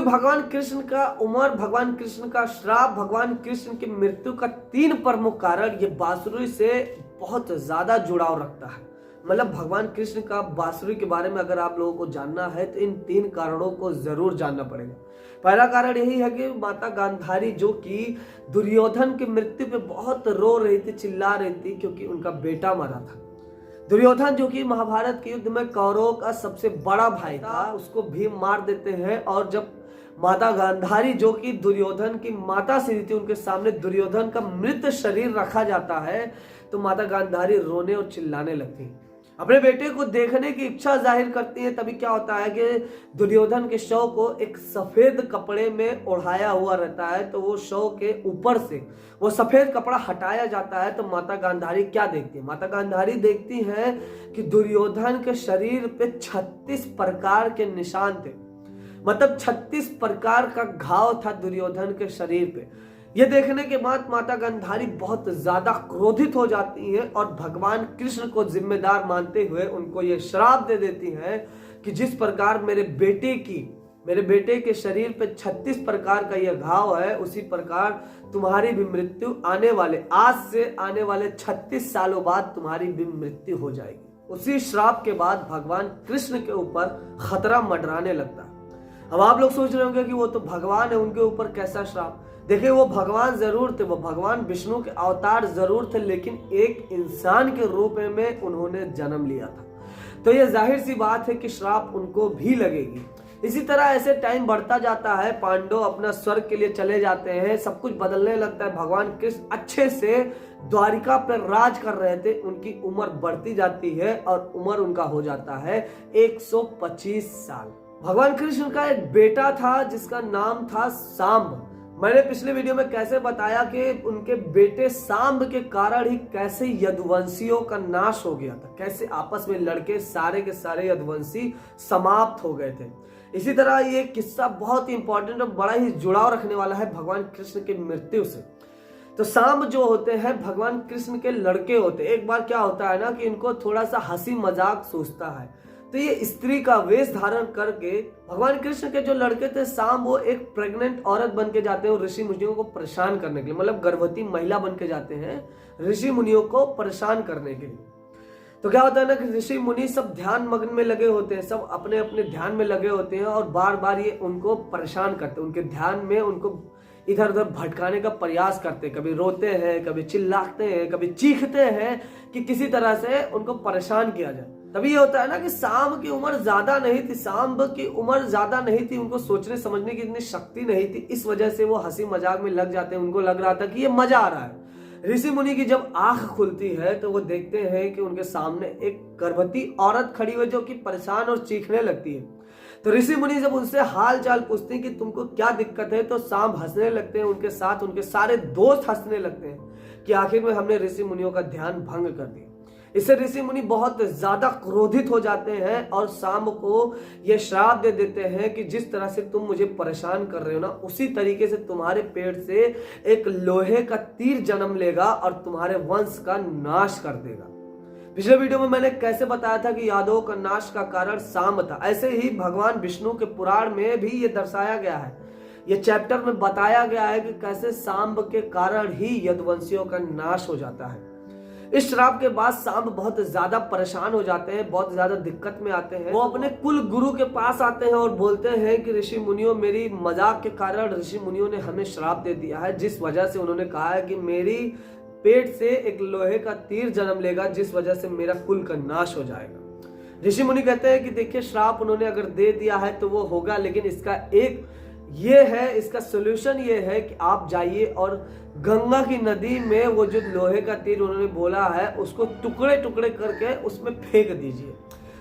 भगवान कृष्ण का उम्र, भगवान कृष्ण का श्राप, भगवान कृष्ण की मृत्यु का 3 प्रमुख कारण ये बांसुरी से बहुत ज्यादा जुड़ाव रखता है। मतलब भगवान कृष्ण का बांसुरी के बारे में अगर आप लोगों को जानना है तो इन 3 कारणों को जरूर जानना पड़ेगा। पहला कारण यही है कि माता गांधारी जो कि दुर्योधन की मृत्यु पे बहुत रो रही थी, चिल्ला रही थी, क्योंकि उनका बेटा मरा था। दुर्योधन जो कि महाभारत के युद्ध में कौरवों का सबसे बड़ा भाई था, उसको भीम मार देते हैं। और जब माता गांधारी जो कि दुर्योधन की माता श्री थी, उनके सामने दुर्योधन का मृत शरीर रखा जाता है तो माता गांधारी रोने और चिल्लाने लगती है, अपने बेटे को देखने की इच्छा जाहिर करती है। तभी क्या होता है कि दुर्योधन के शव को एक सफेद कपड़े में ओढ़ाया हुआ रहता है, तो वो शव के ऊपर से वो सफेद कपड़ा हटाया जाता है। तो माता गांधारी क्या देखती है? माता गांधारी देखती है कि दुर्योधन के शरीर पे 36 प्रकार के निशान थे, मतलब 36 प्रकार का घाव था दुर्योधन के शरीर पे। यह देखने के बाद माता गांधारी बहुत ज्यादा क्रोधित हो जाती है और भगवान कृष्ण को जिम्मेदार मानते हुए उनको यह श्राप दे देती है कि जिस प्रकार मेरे बेटे के शरीर पे 36 प्रकार का यह घाव है, उसी प्रकार तुम्हारी भी मृत्यु आज से आने वाले 36 सालों बाद तुम्हारी भी मृत्यु हो जाएगी। उसी श्राप के बाद भगवान कृष्ण के ऊपर खतरा मंडराने लगता है। अब आप लोग सोच रहे होंगे कि वो तो भगवान है, उनके ऊपर कैसा श्राप? देखिए, वो भगवान जरूर थे, वो भगवान विष्णु के अवतार जरूर थे, लेकिन एक इंसान के रूप में उन्होंने जन्म लिया था, तो ये जाहिर सी बात है कि श्राप उनको भी लगेगी। इसी तरह ऐसे टाइम बढ़ता जाता है, पांडव अपना स्वर्ग के लिए चले जाते हैं, सब कुछ बदलने लगता है। भगवान कृष्ण अच्छे से द्वारिका पर राज कर रहे थे, उनकी उम्र बढ़ती जाती है और उम्र उनका हो जाता है 125 साल। भगवान कृष्ण का एक बेटा था जिसका नाम था सांब। मैंने पिछले वीडियो में कैसे बताया कि उनके बेटे सांब के कारण ही कैसे यदुवंशियों का नाश हो गया था, कैसे आपस में लड़के सारे के सारे यदुवंशी समाप्त हो गए थे। इसी तरह ये किस्सा बहुत ही इंपॉर्टेंट और बड़ा ही जुड़ाव रखने वाला है भगवान कृष्ण की मृत्यु से। तो सांब जो होते हैं भगवान कृष्ण के लड़के होते हैं। एक बार क्या होता है ना कि इनको थोड़ा सा हंसी मजाक सोचता है, तो ये स्त्री का वेश धारण करके भगवान कृष्ण के जो लड़के थे सांब, वो एक प्रेग्नेंट औरत बन के जाते हैं ऋषि मुनियों को परेशान करने के लिए, मतलब गर्भवती महिला बन के जाते हैं ऋषि मुनियों को परेशान करने के लिए। तो क्या होता है ना कि ऋषि मुनि सब ध्यान मग्न में लगे होते हैं, सब अपने अपने ध्यान में लगे होते हैं और बार बार ये उनको परेशान करते हैं, उनके ध्यान में उनको इधर उधर भटकाने का प्रयास करते हैं। कभी रोते हैं, कभी चिल्लाते हैं, कभी चीखते हैं कि किसी तरह से उनको परेशान किया जाए। तभी ये होता है ना कि सांब की उम्र ज्यादा नहीं थी, उनको सोचने समझने की इतनी शक्ति नहीं थी, इस वजह से वो हंसी मजाक में लग जाते हैं। उनको लग रहा था कि ये मजा आ रहा है। ऋषि मुनि की जब आंख खुलती है तो वो देखते हैं कि उनके सामने एक गर्भवती औरत खड़ी हुई जो कि परेशान और चीखने लगती है। तो ऋषि मुनि जब उनसे हाल चाल पूछते हैं कि तुमको क्या दिक्कत है, तो सांब हंसने लगते हैं, उनके साथ उनके सारे दोस्त हंसने लगते हैं कि आखिर में हमने ऋषि मुनियों का ध्यान भंग कर दिया। इससे ऋषि मुनि बहुत ज्यादा क्रोधित हो जाते हैं और सांब को यह श्राप दे देते हैं कि जिस तरह से तुम मुझे परेशान कर रहे हो ना, उसी तरीके से तुम्हारे पेट से एक लोहे का तीर जन्म लेगा और तुम्हारे वंश का नाश कर देगा। पिछले वीडियो में मैंने कैसे बताया था कि यादवों का नाश का कारण सांब था, ऐसे ही भगवान विष्णु के पुराण में भी ये दर्शाया गया है। ये चैप्टर में बताया गया है कि कैसे सांब के कारण ही यदुवंशियों का नाश हो जाता है। इस श्राप के बाद सांब बहुत ज्यादा परेशान हो जाते हैं, बहुत ज्यादा दिक्कत में आते हैं। वो अपने कुल गुरु के पास आते हैं और बोलते हैं कि ऋषि मुनियों, मेरी मजाक के कारण ऋषि मुनियों ने हमें श्राप दे दिया है, जिस वजह से उन्होंने कहा है कि मेरी पेट से एक लोहे का तीर जन्म लेगा, जिस वजह से मेरा कुल का नाश हो जाएगा। ऋषि मुनि कहते हैं कि देखिए, श्राप उन्होंने अगर दे दिया है तो वो होगा, लेकिन इसका सोल्यूशन ये है कि आप जाइए और गंगा की नदी में वो जो लोहे का तीर उन्होंने बोला है उसको टुकड़े टुकड़े करके उसमें फेंक दीजिए,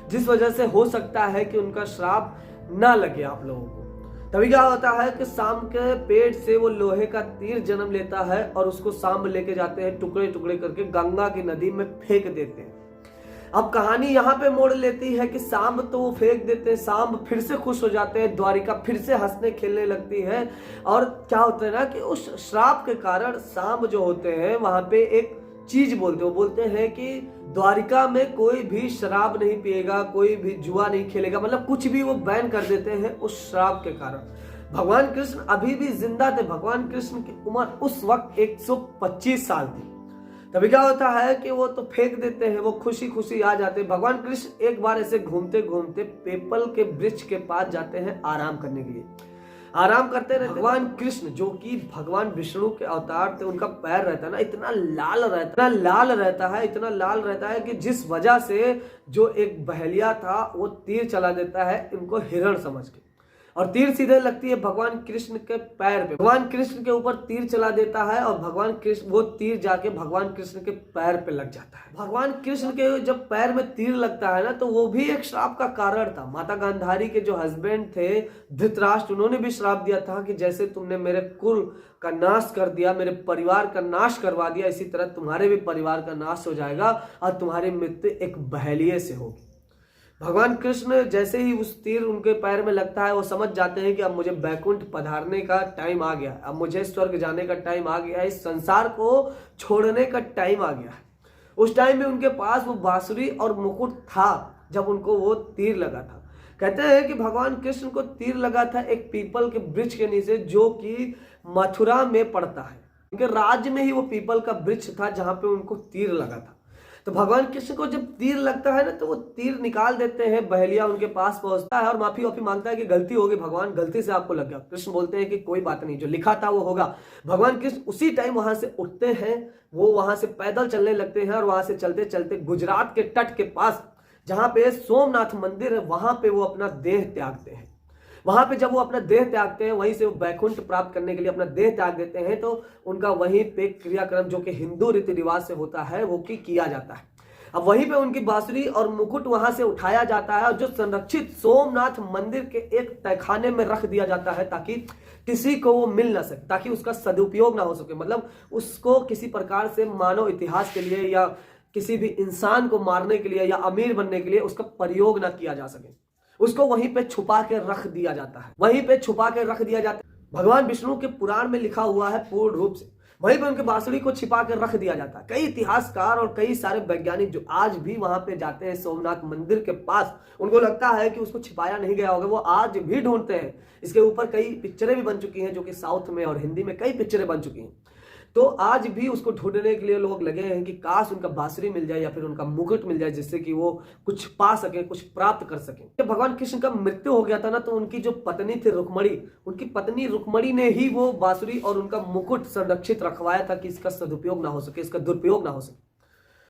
जिस वजह से हो सकता है कि उनका श्राप ना लगे आप लोगों को। तभी क्या होता है कि सांब के पेट से वो लोहे का तीर जन्म लेता है और उसको सांब लेके जाते हैं, टुकड़े टुकड़े करके गंगा की नदी में फेंक देते हैं। अब कहानी यहाँ पे मोड़ लेती है कि सांब तो वो फेंक देते हैं, सांब फिर से खुश हो जाते हैं, द्वारिका फिर से हंसने खेलने लगती है। और क्या होता है ना कि उस श्राप के कारण सांब जो होते हैं वहां पे एक चीज बोलते, वो बोलते हैं कि द्वारिका में कोई भी शराब नहीं पिएगा, कोई भी जुआ नहीं खेलेगा, मतलब कुछ भी वो बैन कर देते हैं उस श्राप के कारण। भगवान कृष्ण अभी भी जिंदा थे। भगवान कृष्ण की उम्र उस वक्त 125 साल थी। तभी क्या होता है कि वो तो फेंक देते हैं, वो खुशी खुशी आ जाते हैं। भगवान कृष्ण एक बार ऐसे घूमते घूमते पीपल के वृक्ष के पास जाते हैं आराम करने के लिए। आराम करते रहते। भगवान कृष्ण जो कि भगवान विष्णु के अवतार थे, उनका पैर रहता है ना इतना लाल रहता है कि जिस वजह से जो एक बहेलिया था वो तीर चला देता है इनको हिरण समझ के, और तीर सीधे लगती है भगवान कृष्ण के पैर पे। भगवान कृष्ण के ऊपर तीर चला देता है और भगवान कृष्ण वो तीर जाके भगवान कृष्ण के पैर पे लग जाता है। भगवान कृष्ण के जब पैर में तीर लगता है ना तो वो भी एक श्राप का कारण था। माता गांधारी के जो हस्बैंड थे धृतराष्ट्र, उन्होंने भी श्राप दिया था कि जैसे तुमने मेरे कुल का नाश कर दिया, मेरे परिवार का नाश करवा दिया, इसी तरह तुम्हारे भी परिवार का नाश हो जाएगा और तुम्हारी मृत्यु एक बहेलिये से होगी। भगवान कृष्ण जैसे ही उस तीर उनके पैर में लगता है वो समझ जाते हैं कि अब मुझे बैकुंठ पधारने का टाइम आ गया, अब मुझे स्वर्ग जाने का टाइम आ गया, इस संसार को छोड़ने का टाइम आ गया है। उस टाइम में उनके पास वो बांसुरी और मुकुट था जब उनको वो तीर लगा था। कहते हैं कि भगवान कृष्ण को तीर लगा था एक पीपल के वृक्ष के नीचे जो कि मथुरा में पड़ता है। उनके राज्य में ही वो पीपल का वृक्ष था जहां पे उनको तीर लगा था। तो भगवान कृष्ण को जब तीर लगता है ना तो वो तीर निकाल देते हैं। बहेलिया उनके पास पहुंचता है और माफी वाफी मांगता है कि गलती हो गई भगवान, गलती से आपको लग गया। कृष्ण बोलते हैं कि कोई बात नहीं, जो लिखा था वो होगा। भगवान कृष्ण उसी टाइम वहां से उठते हैं, वो वहां से पैदल चलने लगते हैं और वहां से चलते चलते गुजरात के तट के पास जहां पे सोमनाथ मंदिर है वहां पे वो अपना देह त्यागते हैं। वहां पे जब वो अपना देह त्यागते हैं वहीं से वो बैकुंठ प्राप्त करने के लिए अपना देह त्याग देते हैं, तो उनका वहीं पे क्रियाक्रम जो कि हिंदू रीति रिवाज से होता है वो किया जाता है। अब वहीं पे उनकी बांसुरी और मुकुट वहां से उठाया जाता है और जो संरक्षित सोमनाथ मंदिर के एक तहखाने में रख दिया जाता है ताकि किसी को वो मिल ना सके, ताकि उसका सदुपयोग ना हो सके। मतलब उसको किसी प्रकार से मानव इतिहास के लिए या किसी भी इंसान को मारने के लिए या अमीर बनने के लिए उसका प्रयोग ना किया जा सके, उसको वहीं पे छुपा के रख दिया जाता है, वहीं पे छुपा के रख दिया जाता है। भगवान विष्णु के पुराण में लिखा हुआ है पूर्ण रूप से, वहीं पे उनके बांसुरी को छिपा के रख दिया जाता है। कई इतिहासकार और कई सारे वैज्ञानिक जो आज भी वहां पे जाते हैं सोमनाथ मंदिर के पास, उनको लगता है कि उसको छिपाया नहीं गया होगा, वो आज भी ढूंढते हैं। इसके ऊपर कई पिक्चरें भी बन चुकी हैं जो कि साउथ में और हिंदी में कई पिक्चरें बन चुकी हैं। तो आज भी उसको ढूंढने के लिए लोग लगे हैं कि काश उनका बांसुरी मिल जाए या फिर उनका मुकुट मिल जाए, जिससे कि वो कुछ पा सके, कुछ प्राप्त कर सके। जब भगवान कृष्ण का मृत्यु हो गया था ना तो उनकी जो पत्नी थी रुक्मणी, उनकी पत्नी रुक्मणी ने ही वो बांसुरी और उनका मुकुट संरक्षित रखवाया था कि इसका सदुपयोग ना हो सके, इसका दुरुपयोग ना हो सके।